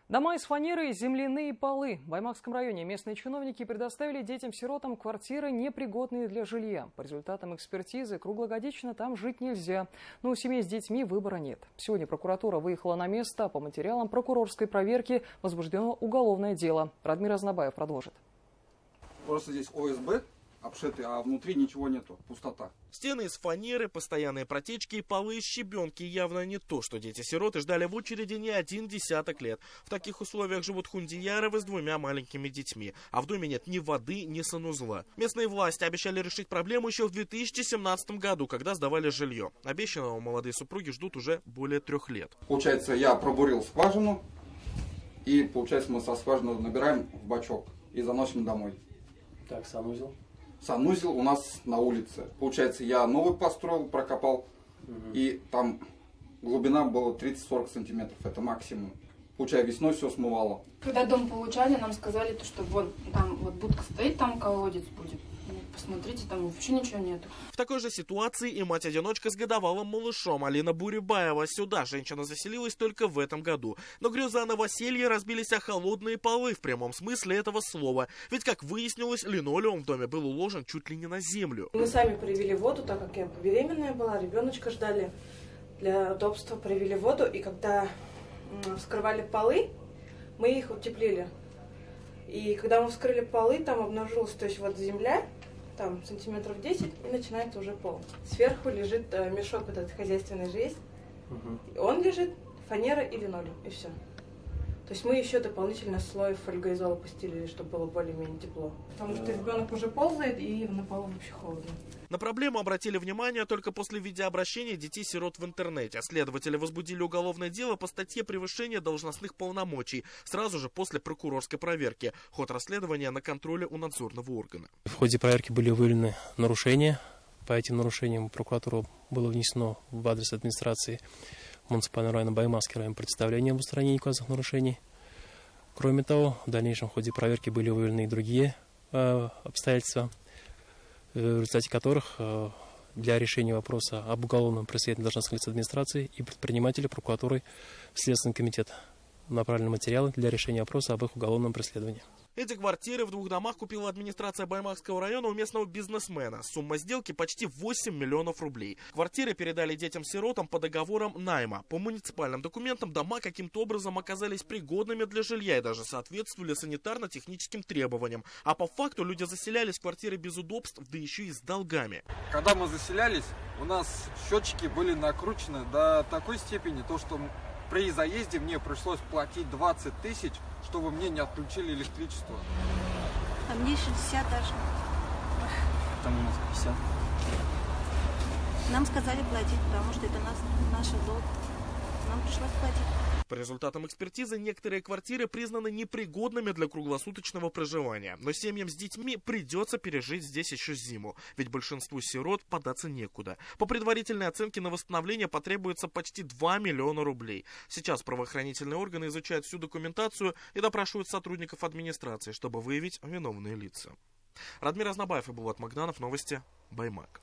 Дома из фанеры и земляные полы. В Баймакском районе местные чиновники предоставили детям-сиротам квартиры, непригодные для жилья. По результатам экспертизы круглогодично там жить нельзя. Но у семей с детьми выбора нет. Сегодня прокуратура выехала на место, а по материалам прокурорской проверки возбуждено уголовное дело. Радмир Азнабаев продолжит. Просто здесь ОСБ обшитый, а внутри ничего нету, пустота. Стены из фанеры, постоянные протечки и полы из щебенки явно не то, что дети-сироты ждали в очереди не один десяток лет. В таких условиях живут Хундияровы с двумя маленькими детьми, а в доме нет ни воды, ни санузла. Местные власти обещали решить проблему еще в 2017 году, когда сдавали жилье. Обещанного молодые супруги ждут уже более 3 лет. Получается, я пробурил скважину, и получается мы со скважины набираем в бачок и заносим домой. Так, санузел? Санузел у нас на улице. Получается, я новый построил, прокопал, и там глубина была 30-40 сантиметров, это максимум. Получается, весной все смывало. Когда дом получали, нам сказали, что вон там вот будка стоит, там колодец будет. Посмотрите, там вообще ничего нету. В такой же ситуации и мать-одиночка с годовалым малышом Алина Бурибаева. Сюда женщина заселилась только в этом году. Но грезы о новоселье разбились о холодные полы в прямом смысле этого слова. Ведь, как выяснилось, линолеум в доме был уложен чуть ли не на землю. Мы сами привели воду, так как я беременная была, ребеночка ждали. Для удобства привели воду, и когда вскрывали полы, мы их утеплили. И когда мы вскрыли полы, там обнаружилась, то есть вот земля, там сантиметров 10, и начинается уже пол. Сверху лежит мешок этот хозяйственный же есть. Он лежит, фанера и линолеум, и все. То есть мы еще дополнительно слой фольгоизола постелили, чтобы было более-менее тепло. Потому что ребенок уже ползает, и на полу вообще холодно. На проблему обратили внимание только после видеообращения детей-сирот в интернете. Следователи возбудили уголовное дело по статье «Превышение должностных полномочий» сразу же после прокурорской проверки. Ход расследования на контроле у надзорного органа. В ходе проверки были выявлены нарушения. По этим нарушениям прокуратуру было внесено в адрес администрации муниципального района Баймакский район представление об устранении указанных нарушений. Кроме того, в дальнейшем в ходе проверки были выявлены и другие обстоятельства, в результате которых для решения вопроса об уголовном преследовании должностных лиц администрации и предпринимателей прокуратурой в Следственный комитет направлены материалы для решения вопроса об их уголовном преследовании. Эти квартиры в 2 домах купила администрация Баймакского района у местного бизнесмена. Сумма сделки почти 8 миллионов рублей. Квартиры передали детям-сиротам по договорам найма. По муниципальным документам дома каким-то образом оказались пригодными для жилья и даже соответствовали санитарно-техническим требованиям. А по факту люди заселялись в квартиры без удобств, да еще и с долгами. Когда мы заселялись, у нас счетчики были накручены до такой степени, что при заезде мне пришлось платить 20 тысяч, чтобы мне не отключили электричество. А мне 60 даже. Там у нас 50. Нам сказали платить, потому что это наш долг. Нам пришлось платить. По результатам экспертизы некоторые квартиры признаны непригодными для круглосуточного проживания. Но семьям с детьми придется пережить здесь еще зиму, ведь большинству сирот податься некуда. По предварительной оценке на восстановление потребуется почти 2 миллиона рублей. Сейчас правоохранительные органы изучают всю документацию и допрашивают сотрудников администрации, чтобы выявить виновные лица. Радмир Азнабаев и Булат Магданов. Новости Баймак.